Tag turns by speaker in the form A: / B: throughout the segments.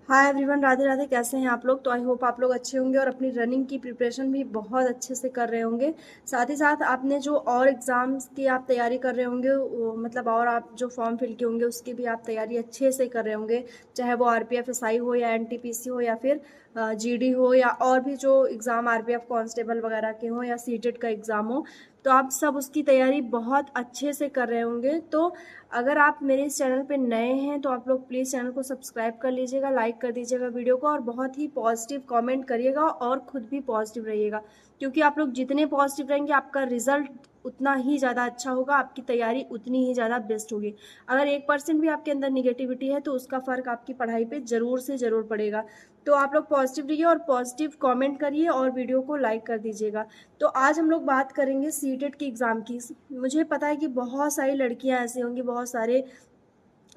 A: Hi everyone, Radhe Radhe. कैसे हैं आप लोग? तो आई होप आप लोग अच्छे होंगे और अपनी रनिंग की प्रिपरेशन भी बहुत अच्छे से कर रहे होंगे। साथ ही साथ आपने जो और एग्ज़ाम्स की आप तैयारी कर रहे होंगे, मतलब और आप जो फॉर्म फिल किए होंगे उसकी भी आप तैयारी अच्छे से कर रहे होंगे। चाहे वो आरपीएफ एसआई हो या एनटीपीसी हो या फिर जीडी हो या और भी जो एग्ज़ाम आरपीएफ कांस्टेबल वगैरह के हो या सीटेट का एग्ज़ाम हो, तो आप सब उसकी तैयारी बहुत अच्छे से कर रहे होंगे। तो अगर आप मेरे इस चैनल पे नए हैं तो आप लोग प्लीज़ चैनल को सब्सक्राइब कर लीजिएगा, लाइक कर दीजिएगा वीडियो को और बहुत ही पॉजिटिव कमेंट करिएगा और खुद भी पॉजिटिव रहिएगा, क्योंकि आप लोग जितने पॉजिटिव रहेंगे आपका रिजल्ट उतना ही ज़्यादा अच्छा होगा, आपकी तैयारी उतनी ही ज़्यादा बेस्ट होगी। अगर 1% भी आपके अंदर निगेटिविटी है तो उसका फ़र्क आपकी पढ़ाई पे ज़रूर से ज़रूर पड़ेगा। तो आप लोग पॉजिटिव रहिए और पॉजिटिव कमेंट करिए और वीडियो को लाइक कर दीजिएगा। तो आज हम लोग बात करेंगे सीटेट की एग्ज़ाम की। मुझे पता है कि बहुत सारी लड़कियां ऐसी होंगी, बहुत सारे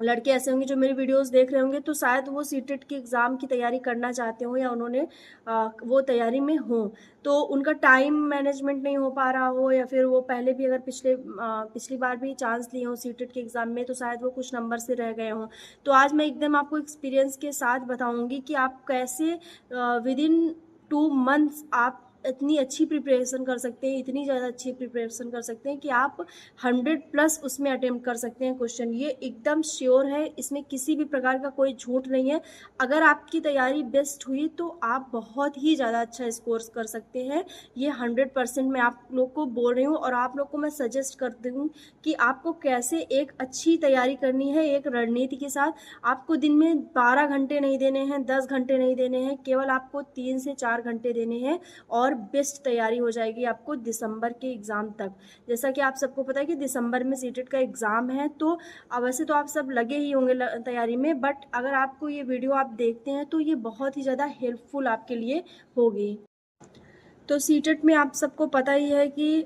A: लड़के ऐसे होंगे जो मेरी वीडियोस देख रहे होंगे, तो शायद वो सीटेट की एग्ज़ाम की तैयारी करना चाहते हो या उन्होंने वो तैयारी में हो, तो उनका टाइम मैनेजमेंट नहीं हो पा रहा हो या फिर वो पहले भी अगर पिछली बार भी चांस लिए हों सीटेट के एग्ज़ाम में तो शायद वो कुछ नंबर से रह गए हों। तो आज मैं एकदम आपको एक्सपीरियंस के साथ बताऊंगी कि आप कैसे विद इन 2 मंथ्स आप इतनी अच्छी प्रिपरेशन कर सकते हैं, इतनी ज़्यादा अच्छी प्रिपरेशन कर सकते हैं कि आप 100+ उसमें अटेम्प्ट कर सकते हैं क्वेश्चन। ये एकदम श्योर है, इसमें किसी भी प्रकार का कोई झूठ नहीं है। अगर आपकी तैयारी बेस्ट हुई तो आप बहुत ही ज़्यादा अच्छा स्कोर कर सकते हैं। ये 100% मैं आप लोग को बोल रही हूँ और आप लोग को मैं सजेस्ट करती हूँ कि आपको कैसे एक अच्छी तैयारी करनी है एक रणनीति के साथ। आपको दिन में 12 घंटे नहीं देने हैं, 10 घंटे नहीं देने हैं, केवल आपको 3 से 4 घंटे देने हैं और बेस्ट तैयारी हो जाएगी आपको दिसंबर के एग्ज़ाम तक। जैसा कि आप सबको पता है कि दिसंबर में सीटेट का एग्ज़ाम है, तो वैसे तो आप सब लगे ही होंगे तैयारी में, बट अगर आपको ये वीडियो आप देखते हैं तो ये बहुत ही ज़्यादा हेल्पफुल आपके लिए होगी। तो सीटेट में आप सबको पता ही है कि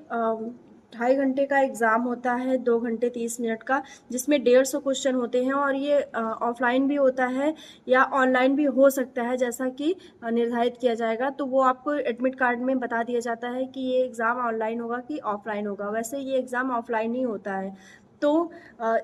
A: 2.5 घंटे का एग्ज़ाम होता है, 2 घंटे 30 मिनट का, जिसमें 150 क्वेश्चन होते हैं और ये ऑफलाइन भी होता है या ऑनलाइन भी हो सकता है, जैसा कि निर्धारित किया जाएगा। तो वो आपको एडमिट कार्ड में बता दिया जाता है कि ये एग्ज़ाम ऑनलाइन होगा कि ऑफलाइन होगा। वैसे ये एग्ज़ाम ऑफलाइन ही होता है। तो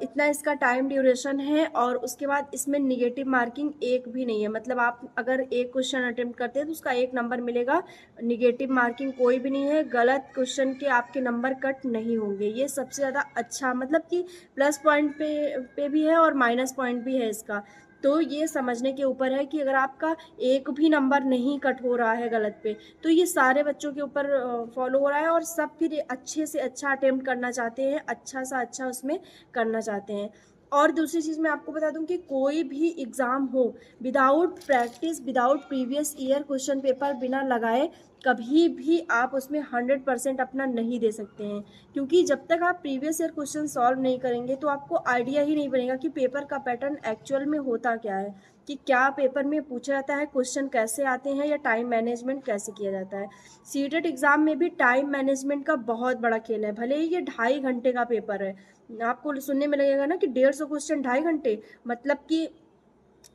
A: इतना इसका टाइम ड्यूरेशन है और उसके बाद इसमें निगेटिव मार्किंग एक भी नहीं है। मतलब आप अगर एक क्वेश्चन अटेम्प्ट करते हैं तो उसका 1 नंबर मिलेगा, निगेटिव मार्किंग कोई भी नहीं है, गलत क्वेश्चन के आपके नंबर कट नहीं होंगे। ये सबसे ज़्यादा अच्छा, मतलब कि प्लस पॉइंट पे भी है और माइनस पॉइंट भी है इसका। तो ये समझने के ऊपर है कि अगर आपका एक भी नंबर नहीं कट हो रहा है गलत पे, तो ये सारे बच्चों के ऊपर फॉलो हो रहा है और सब फिर अच्छे से अच्छा अटेम्प्ट करना चाहते हैं, अच्छा सा अच्छा उसमें करना चाहते हैं। और दूसरी चीज़ मैं आपको बता दूं कि कोई भी एग्ज़ाम हो, without practice, without previous year question paper बिना लगाए कभी भी आप उसमें 100% अपना नहीं दे सकते हैं, क्योंकि जब तक आप प्रीवियस ईयर क्वेश्चन सॉल्व नहीं करेंगे तो आपको आइडिया ही नहीं बनेगा कि पेपर का पैटर्न एक्चुअल में होता क्या है, कि क्या पेपर में पूछा जाता है, क्वेश्चन कैसे आते हैं या टाइम मैनेजमेंट कैसे किया जाता है। सीटेट एग्ज़ाम में भी टाइम मैनेजमेंट का बहुत बड़ा खेल है। भले ही ये 2.5 घंटे का पेपर है, आपको सुनने में लगेगा ना कि 150 क्वेश्चन 2.5 घंटे, मतलब कि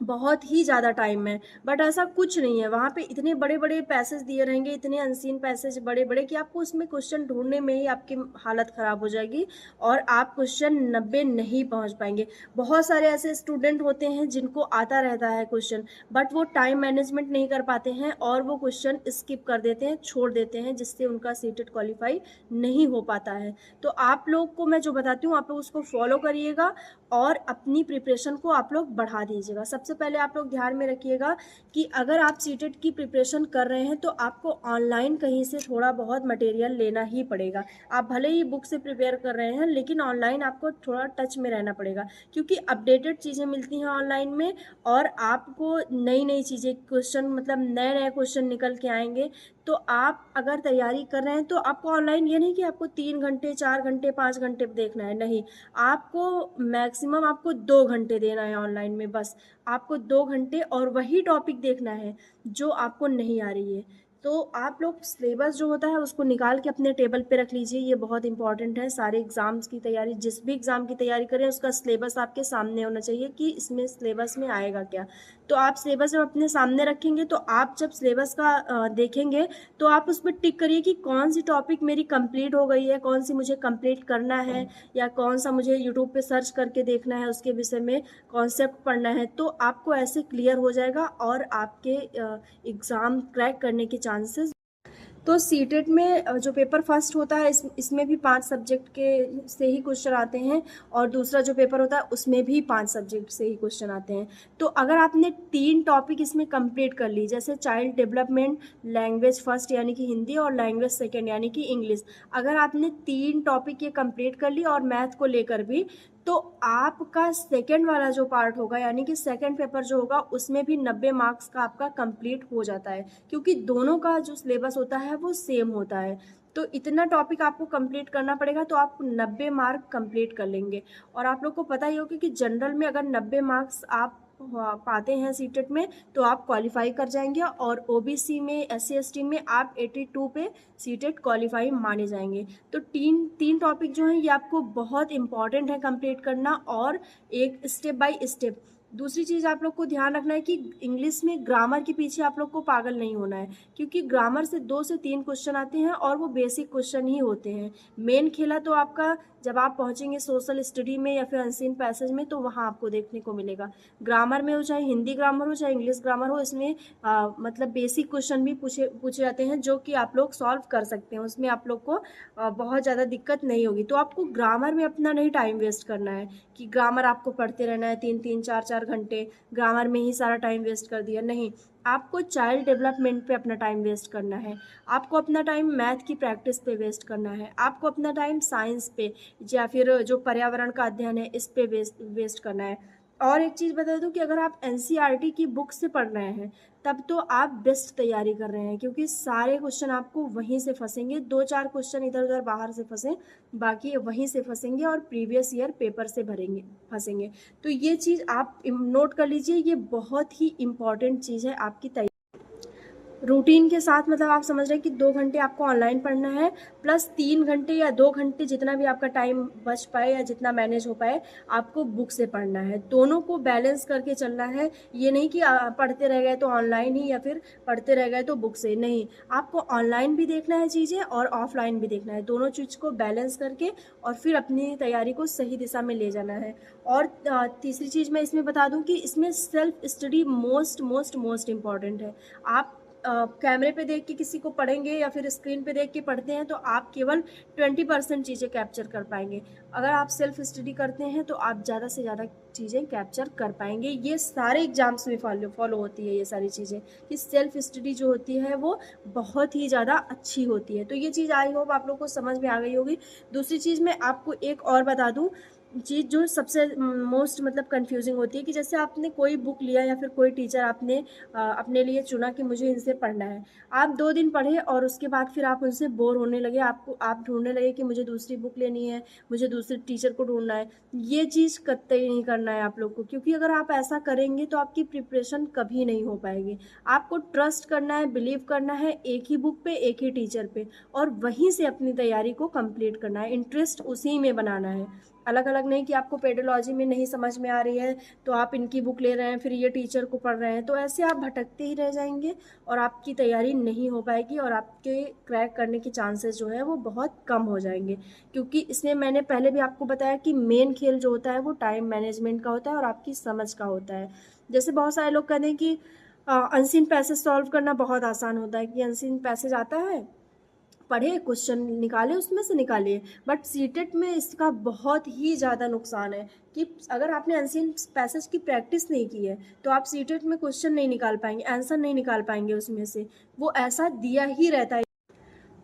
A: बहुत ही ज़्यादा टाइम है, बट ऐसा कुछ नहीं है। वहाँ पे इतने बड़े बड़े पैसेज दिए रहेंगे, इतने अनसीन पैसेज बड़े बड़े, कि आपको उसमें क्वेश्चन ढूंढने में ही आपकी हालत ख़राब हो जाएगी और आप क्वेश्चन 90 नहीं पहुँच पाएंगे। बहुत सारे ऐसे स्टूडेंट होते हैं जिनको आता रहता है क्वेश्चन, बट वो टाइम मैनेजमेंट नहीं कर पाते हैं और वो क्वेश्चन स्किप कर देते हैं, छोड़ देते हैं, जिससे उनका सीटेट क्वालिफाई नहीं हो पाता है। तो आप लोग को मैं जो बताती हूँ आप लोग उसको फॉलो करिएगा और अपनी प्रिपरेशन को आप लोग बढ़ा दीजिएगा। सबसे पहले आप लोग ध्यान में रखिएगा कि अगर आप सीटेट की प्रिपरेशन कर रहे हैं तो आपको ऑनलाइन कहीं से थोड़ा बहुत मटेरियल लेना ही पड़ेगा। आप भले ही बुक से प्रिपेयर कर रहे हैं लेकिन ऑनलाइन आपको थोड़ा टच में रहना पड़ेगा, क्योंकि अपडेटेड चीज़ें मिलती हैं ऑनलाइन में और आपको नई नई चीज़ें, क्वेश्चन मतलब नए नए क्वेश्चन निकल के आएंगे। तो आप अगर तैयारी कर रहे हैं तो आपको ऑनलाइन ये नहीं कि आपको 3 घंटे 4 घंटे 5 घंटे देखना है, नहीं, आपको मैक्सिमम आपको 2 घंटे देना है ऑनलाइन में, बस आपको 2 घंटे और वही टॉपिक देखना है जो आपको नहीं आ रही है। तो आप लोग सिलेबस जो होता है उसको निकाल के अपने टेबल पे रख लीजिए, ये बहुत इंपॉर्टेंट है। सारे एग्ज़ाम्स की तैयारी, जिस भी एग्ज़ाम की तैयारी करें उसका सिलेबस आपके सामने होना चाहिए कि इसमें सिलेबस में आएगा क्या। तो आप सिलेबस जब अपने सामने रखेंगे तो आप जब सिलेबस का देखेंगे तो आप उस पर टिक करिए कि कौन सी टॉपिक मेरी कंप्लीट हो गई है, कौन सी मुझे कंप्लीट करना है, या कौन सा मुझे यूट्यूब पे सर्च करके देखना है, उसके विषय में कॉन्सेप्ट पढ़ना है। तो आपको ऐसे क्लियर हो जाएगा और आपके एग्ज़ाम क्रैक करने के चांसेस। तो सीटेट में जो पेपर फर्स्ट होता है इसमें भी 5 सब्जेक्ट के से ही क्वेश्चन आते हैं, और दूसरा जो पेपर होता है उसमें भी 5 सब्जेक्ट से ही क्वेश्चन आते हैं। तो अगर आपने 3 टॉपिक इसमें कंप्लीट कर ली, जैसे चाइल्ड डेवलपमेंट, लैंग्वेज फर्स्ट यानी कि हिंदी, और लैंग्वेज सेकेंड यानी कि इंग्लिश, अगर आपने 3 टॉपिक ये कंप्लीट कर ली और मैथ को लेकर भी, तो आपका सेकंड वाला जो पार्ट होगा यानी कि सेकंड पेपर जो होगा उसमें भी 90 मार्क्स का आपका कंप्लीट हो जाता है, क्योंकि दोनों का जो सिलेबस होता है वो सेम होता है। तो इतना टॉपिक आपको कंप्लीट करना पड़ेगा तो आप 90 मार्क कंप्लीट कर लेंगे। और आप लोग को पता ही होगा कि जनरल में अगर 90 मार्क्स आप पाते हैं सीटेट में तो आप क्वालिफाई कर जाएंगे, और ओबीसी में, एससी एसटी में आप 82 पे सीटेट क्वालिफाई माने जाएंगे। तो तीन टॉपिक जो हैं ये आपको बहुत इंपॉर्टेंट है कंप्लीट करना, और एक स्टेप बाय स्टेप। दूसरी चीज़ आप लोग को ध्यान रखना है कि इंग्लिश में ग्रामर के पीछे आप लोग को पागल नहीं होना है, क्योंकि ग्रामर से 2 से 3 क्वेश्चन आते हैं और वो बेसिक क्वेश्चन ही होते हैं। मेन खेला तो आपका जब आप पहुंचेंगे सोशल स्टडी में या फिर अनसीन पैसेज में, तो वहाँ आपको देखने को मिलेगा। ग्रामर में हो, चाहे हिंदी ग्रामर हो चाहे इंग्लिश ग्रामर हो, इसमें मतलब बेसिक क्वेश्चन भी पूछे जाते हैं जो कि आप लोग सॉल्व कर सकते हैं। उसमें आप लोग को बहुत ज़्यादा दिक्कत नहीं होगी। तो आपको ग्रामर में अपना नहीं टाइम वेस्ट करना है कि ग्रामर आपको पढ़ते रहना है 3-3, 4-4 घंटे, ग्रामर में ही सारा टाइम वेस्ट कर दिया, नहीं। आपको चाइल्ड डेवलपमेंट पे अपना टाइम वेस्ट करना है, आपको अपना टाइम मैथ की प्रैक्टिस पे वेस्ट करना है, आपको अपना टाइम साइंस पे या फिर जो पर्यावरण का अध्ययन है इस पे वेस्ट करना है। और एक चीज़ बता दूं कि अगर आप एनसीईआरटी की बुक से पढ़ रहे हैं तब तो आप बेस्ट तैयारी कर रहे हैं, क्योंकि सारे क्वेश्चन आपको वहीं से फंसेंगे। 2-4 क्वेश्चन इधर उधर बाहर से फंसे, बाकी वहीं से फंसेंगे और प्रीवियस ईयर पेपर से फंसेंगे। तो ये चीज़ आप नोट कर लीजिए, ये बहुत ही इम्पॉर्टेंट चीज़ है आपकी तैयारी। रूटीन के साथ मतलब आप समझ रहे हैं कि 2 घंटे आपको ऑनलाइन पढ़ना है, प्लस 3 घंटे या 2 घंटे जितना भी आपका टाइम बच पाए या जितना मैनेज हो पाए आपको बुक से पढ़ना है। दोनों को बैलेंस करके चलना है। ये नहीं कि पढ़ते रह गए तो ऑनलाइन ही या फिर पढ़ते रह गए तो बुक से, नहीं। आपको ऑनलाइन भी देखना है चीज़ें और ऑफलाइन भी देखना है, दोनों चीज़ को बैलेंस करके और फिर अपनी तैयारी को सही दिशा में ले जाना है। और तीसरी चीज़ मैं इसमें बता दूं कि इसमें self study most most most important है। आप कैमरे पे देख के किसी को पढ़ेंगे या फिर स्क्रीन पे देख के पढ़ते हैं तो आप केवल 20% चीज़ें कैप्चर कर पाएंगे। अगर आप सेल्फ स्टडी करते हैं तो आप ज़्यादा से ज़्यादा चीज़ें कैप्चर कर पाएंगे। ये सारे एग्जाम्स में फॉलो होती है ये सारी चीज़ें, कि सेल्फ स्टडी जो होती है वो बहुत ही ज़्यादा अच्छी होती है। तो ये चीज़ आई होप आप लोग को समझ में आ गई होगी। दूसरी चीज़ मैं आपको एक और बता दूँ, चीज़ जो सबसे मोस्ट मतलब कंफ्यूजिंग होती है कि जैसे आपने कोई बुक लिया या फिर कोई टीचर आपने अपने लिए चुना कि मुझे इनसे पढ़ना है, आप 2 दिन पढ़े और उसके बाद फिर आप उनसे बोर होने लगे, आप ढूंढने लगे कि मुझे दूसरी बुक लेनी है, मुझे दूसरे टीचर को ढूंढना है। ये चीज़ कतई नहीं करना है आप लोग को, क्योंकि अगर आप ऐसा करेंगे तो आपकी प्रिपरेशन कभी नहीं हो पाएगी। आपको ट्रस्ट करना है, बिलीव करना है एक ही बुक पे, एक ही टीचर पे, और वहीं से अपनी तैयारी को कंप्लीट करना है, इंटरेस्ट उसी में बनाना है। अलग अलग नहीं कि आपको पेडोलॉजी में नहीं समझ में आ रही है तो आप इनकी बुक ले रहे हैं फिर ये टीचर को पढ़ रहे हैं, तो ऐसे आप भटकते ही रह जाएंगे और आपकी तैयारी नहीं हो पाएगी और आपके क्रैक करने के चांसेस जो है वो बहुत कम हो जाएंगे। क्योंकि इसमें मैंने पहले भी आपको बताया कि मेन खेल जो होता है वो टाइम मैनेजमेंट का होता है और आपकी समझ का होता है। जैसे बहुत सारे लोग कहते हैं कि अनसीन पैसेज सॉल्व करना बहुत आसान होता है, कि अनसीन पैसेज आता है, पढ़े, क्वेश्चन निकाले, उसमें से निकालिए। बट सीटेट में इसका बहुत ही ज़्यादा नुकसान है कि अगर आपने अनसीन पैसेज की प्रैक्टिस नहीं की है तो आप सीटेट में क्वेश्चन नहीं निकाल पाएंगे, आंसर नहीं निकाल पाएंगे उसमें से, वो ऐसा दिया ही रहता है।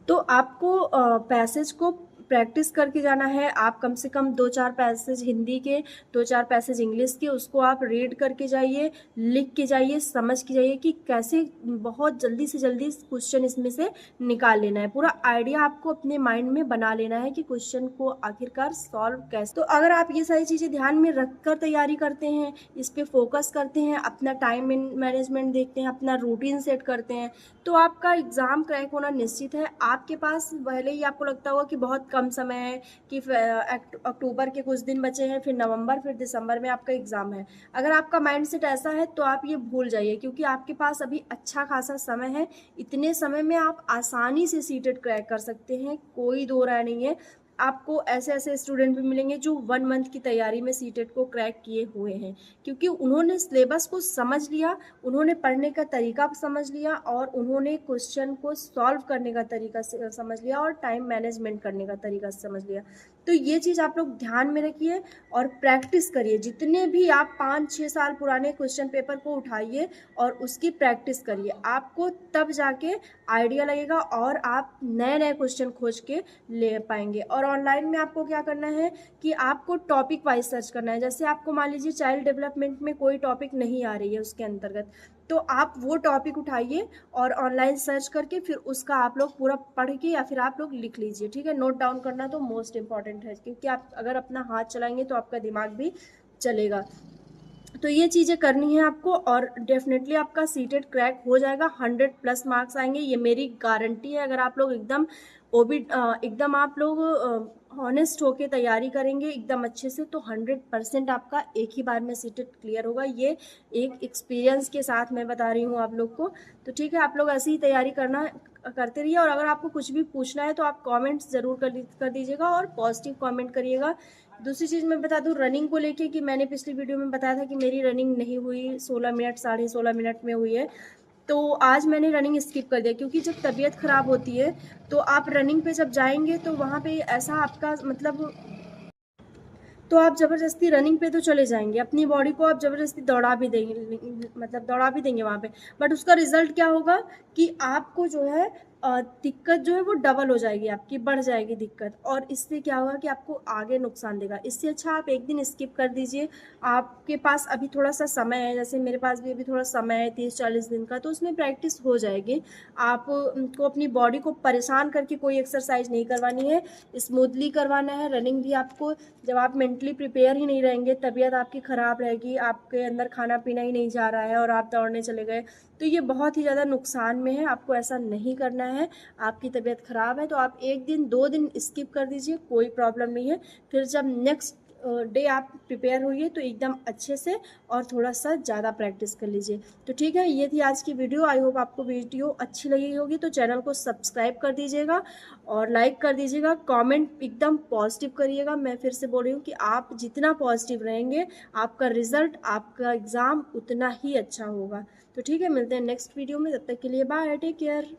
A: तो आपको पैसेज को प्रैक्टिस करके जाना है। आप कम से कम 2-4 पैसेज हिंदी के, 2-4 पैसेज इंग्लिश के, उसको आप रीड करके जाइए, लिख के जाइए, समझ के जाइए कि कैसे बहुत जल्दी से जल्दी क्वेश्चन इसमें से निकाल लेना है। पूरा आइडिया आपको अपने माइंड में बना लेना है कि क्वेश्चन को आखिरकार सॉल्व कैसे। तो अगर आप ये सारी चीज़ें ध्यान में रख कर तैयारी करते हैं, इस पर फोकस करते हैं, अपना टाइम मैनेजमेंट देखते हैं, अपना रूटीन सेट करते हैं, तो आपका एग्ज़ाम क्रैक होना निश्चित है। आपके पास भले ही आपको लगता होगा कि बहुत कम समय है कि अक्टूबर के कुछ दिन बचे हैं, फिर नवंबर, फिर दिसंबर में आपका एग्ज़ाम है। अगर आपका माइंडसेट ऐसा है तो आप ये भूल जाइए, क्योंकि आपके पास अभी अच्छा खासा समय है। इतने समय में आप आसानी से सीटेट क्रैक कर सकते हैं, कोई दो राय नहीं है। आपको ऐसे ऐसे स्टूडेंट भी मिलेंगे जो 1 मंथ की तैयारी में सीटेट को क्रैक किए हुए हैं, क्योंकि उन्होंने सिलेबस को समझ लिया, उन्होंने पढ़ने का तरीका समझ लिया और उन्होंने क्वेश्चन को सॉल्व करने का तरीका समझ लिया और टाइम मैनेजमेंट करने का तरीका समझ लिया। तो ये चीज़ आप लोग ध्यान में रखिए और प्रैक्टिस करिए। जितने भी आप 5-6 साल पुराने क्वेश्चन पेपर को उठाइए और उसकी प्रैक्टिस करिए, आपको तब जाके आइडिया लगेगा और आप नए नए क्वेश्चन खोज के ले पाएंगे। और ऑनलाइन में आपको क्या करना है कि आपको टॉपिक वाइज सर्च करना है। जैसे आपको मान लीजिए चाइल्ड डेवलपमेंट में कोई टॉपिक नहीं आ रही है उसके अंतर्गत, तो आप वो टॉपिक उठाइए और ऑनलाइन सर्च करके फिर उसका आप लोग पूरा पढ़ के या फिर आप लोग लिख लीजिए, ठीक है। नोट डाउन करना तो मोस्ट इम्पॉर्टेंट है, क्योंकि आप अगर अपना हाथ चलाएंगे तो आपका दिमाग भी चलेगा। तो ये चीज़ें करनी है आपको और डेफिनेटली आपका सीटेट क्रैक हो जाएगा, 100+ मार्क्स आएंगे, ये मेरी गारंटी है। अगर आप लोग एकदम आप लोग ऑनेस्ट होके तैयारी करेंगे एकदम अच्छे से, तो 100% आपका एक ही बार में सीटेट क्लियर होगा। ये एक एक्सपीरियंस के साथ मैं बता रही हूँ आप लोग को। तो ठीक है, आप लोग ऐसी ही तैयारी करते रहिए। और अगर आपको कुछ भी पूछना है तो आप कमेंट्स ज़रूर कर दीजिएगा और पॉजिटिव कमेंट करिएगा। दूसरी चीज़ मैं बता दूं रनिंग को लेके कि मैंने पिछली वीडियो में बताया था कि मेरी रनिंग नहीं हुई, 16 मिनट 16.5 मिनट में हुई है। तो आज मैंने रनिंग स्किप कर दिया, क्योंकि जब तबीयत ख़राब होती है तो आप रनिंग पे जब जाएंगे तो वहाँ पे ऐसा आपका मतलब, तो आप ज़बरदस्ती रनिंग पे तो चले जाएंगे, अपनी बॉडी को आप ज़बरदस्ती दौड़ा भी देंगे, मतलब दौड़ा भी देंगे वहाँ पे। बट उसका रिजल्ट क्या होगा कि आपको जो है दिक्कत जो है वो डबल हो जाएगी, आपकी बढ़ जाएगी दिक्कत। और इससे क्या होगा कि आपको आगे नुकसान देगा। इससे अच्छा आप एक दिन स्किप कर दीजिए। आपके पास अभी थोड़ा सा समय है, जैसे मेरे पास भी अभी थोड़ा समय है 30-40 दिन का, तो उसमें प्रैक्टिस हो जाएगी। आपको अपनी बॉडी को परेशान करके कोई एक्सरसाइज नहीं करवानी है, स्मूथली करवाना है। रनिंग भी आपको, जब आप मेंटली प्रिपेयर ही नहीं रहेंगे, तबीयत आपकी ख़राब रहेगी, आपके अंदर खाना पीना ही नहीं जा रहा है और आप दौड़ने चले गए, तो ये बहुत ही ज़्यादा नुकसान में है। आपको ऐसा नहीं करना है। आपकी तबीयत ख़राब है तो आप 1 दिन 2 दिन स्किप कर दीजिए, कोई प्रॉब्लम नहीं है। फिर जब नेक्स्ट डे आप प्रिपेयर होइए तो एकदम अच्छे से और थोड़ा सा ज़्यादा प्रैक्टिस कर लीजिए। तो ठीक है, ये थी आज की वीडियो। आई होप आपको वीडियो अच्छी लगी होगी। तो चैनल को सब्सक्राइब कर दीजिएगा और लाइक कर दीजिएगा, कमेंट एकदम पॉजिटिव करिएगा। मैं फिर से बोल रही हूँ कि आप जितना पॉजिटिव रहेंगे, आपका रिजल्ट, आपका एग्ज़ाम उतना ही अच्छा होगा। तो ठीक है, मिलते हैं नेक्स्ट वीडियो में। तब तक के लिए बाय, टेक केयर।